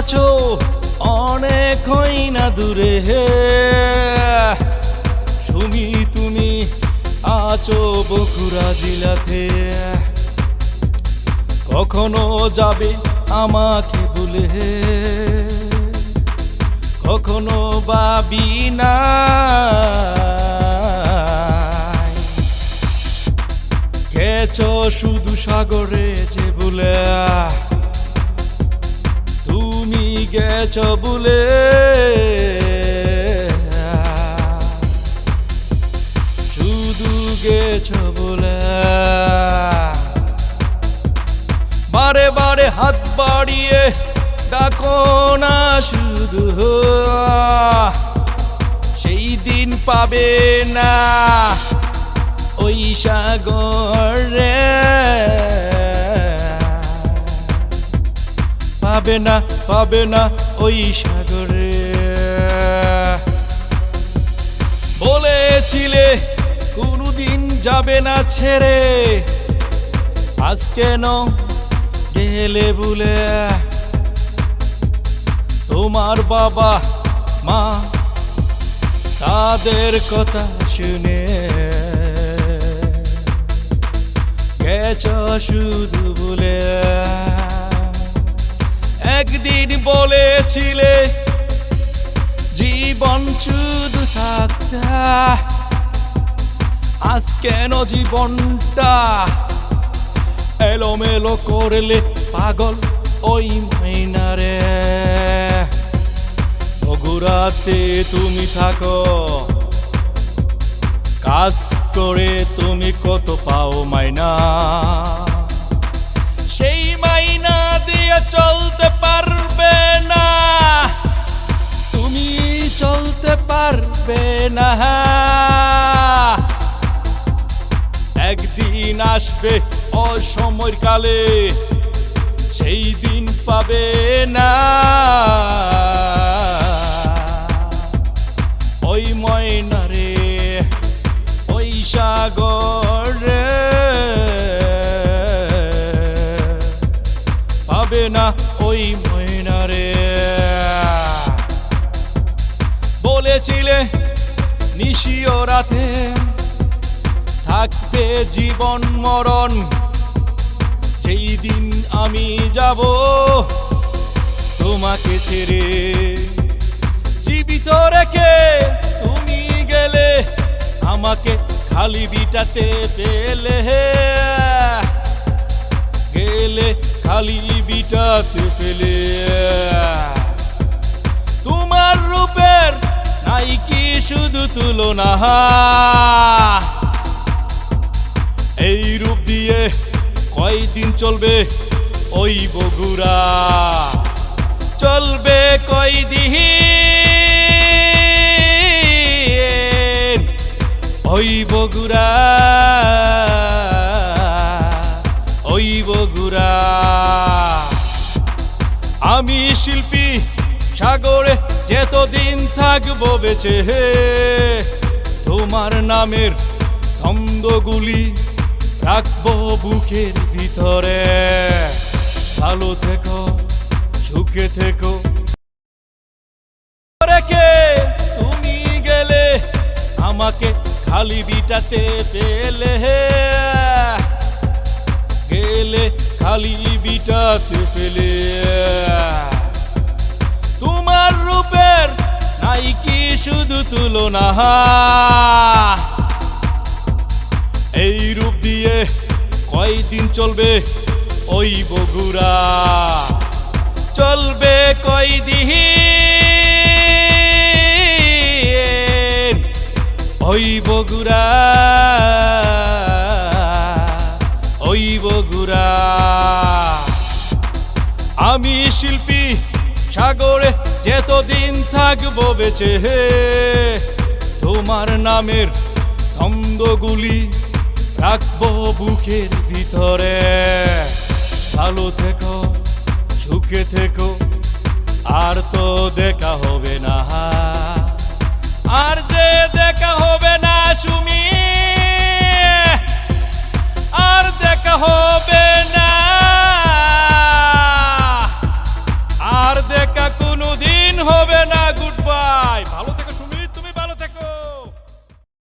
গেছো অনেক হই না দূরে হে সুমি তুমি আছো বগুড়া জেলাতে কখনো যাবে আমাকে ভুলে কখনো ভাবি না গেছো শুধু সাগরে যে ভুলে তুমি গেছো ভুলে শুধু গেছো ভুলে বারে বারে হাত বাড়িয়ে ডাকো না শুধু সেই দিন পাবে না ওই সাগরে পাবে না ওই সাগরে বলেছিলে কোনদিন যাবে না ছেড়ে আজ কেন গেলে ভুলে তোমার বাবা মা তাদের কথা শুনে গেছো শুধু ভুলে একদিন বলেছিলে জীবন শুধু থাকতে আজ কেন জীবনটা এলোমেলো করলে পাগল ওই মাইনারে বগুড়াতে তুমি থাকো কাজ করে তুমি কত পাও মাইনা সেই মাইনা দিয়ে চলতে পারবে না তুমি চলতে পারবে না একদিন আসবে অসময়ের কালে সেই দিন পাবে না ওই ময়নারে ওই সাগরে পাবে না ওই ময়নারে বলেছিলে নিশিও রাতে থাকবে জীবন মরণ সেই দিন আমি যাব তোমাকে ছেড়ে জীবিত রেখে তুমি গেলে আমাকে খালি বিটাতে পেলে গেলে খালি বিটাতে পেলে তোমার রূপের নাই কি শুধু তুলনা এই রূপ দিয়ে কয়দিন চলবে ওই বগুড়া চলবে কয়দিন ওই বগুড়া আমি শিল্পী সাগরে যতদিন থাকবো বেঁচে তোমার নামের ছন্দগুলি রাখবো বুকের ভিতরে ভালো থেকো সুখে থেকো রেখে তুমি গেলে আমাকে খালি বিটাতে পেলে গেলে খালি বিটাতে পেলে তোমার রূপের নাই কি শুধু তুলনা এই রূপ দিয়ে কয়দিন চলবে ওই বগুড়া চলবে কয়দিন ওই বগুড়া আমি শিল্পী সাগরে যতদিন থাকবো বেঁচে তোমার নামের ছন্দগুলি রাখবো বুকের ভিতরে ভালো থেকো সুখে থেকো আর তো দেখা হবে না আর যে দেখা হবে না সুমি আর দেখা হবে না আর দেখা কোনো দিন হবে